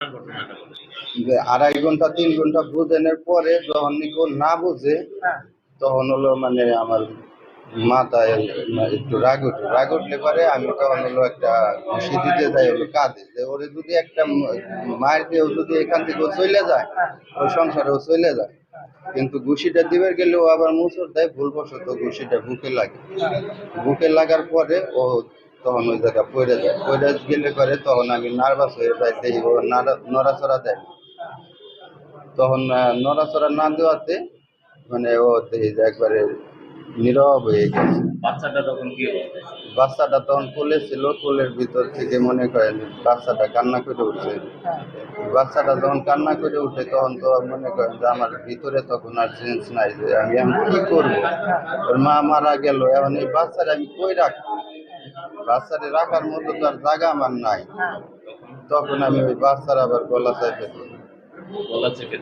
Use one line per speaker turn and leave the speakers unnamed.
ঘটনাটা বলেন।
যে 2.5 ঘন্টা 3 ঘন্টা বুঝানোর পরে যখন নিকো না বুঝে তখন হলো মানে আমার মাথায় একটু রাগ উঠলে পারে আমি তখন হলো একটা ঘুষি দিতে যাই হলো কাঁধে যে ওরে যদি একটা মায়ের দিয়েও যদি এখান থেকে চলে যায় ওই সংসারেও চলে যায়, কিন্তু ঘুষিটা দিবার গেলে ও আবার মুসর দেয় ভুলবশত ঘুষিটা বুকে লাগার পরে ও তখন ওই জায়গা পড়ে যায়, পড়ে গেলে পরে তখন আমি নার্ভাস হয়ে যাই, দেখি ও নড়াচড়া দেয় না। তখন নড়াচড়া না দেওয়াতে মানে ও দেখি যে একবারে নীরব হয়ে গেছে।
বাচ্চাটা তখন কি অবস্থায় ছিল?
বাচ্চাটা তখন কোলে ছিল, কোলের ভিতর থেকে মনে করেন বাচ্চাটা কান্না করে উঠছে। বাচ্চাটা যখন কান্না করে উঠে তখন তো মনে করেন যে আমার ভিতরে তখন আর সেন্স নাই যে আমি এখন কি করবো, ওর মা মারা গেল, এখন এই বাচ্চাটা আমি কই রাখবো, বাচ্চাটা রাখার মতো তো আর জায়গা আমার নাই। তখন আমি ওই বাচ্চার আবার গলা চাইতে
গলা চেপে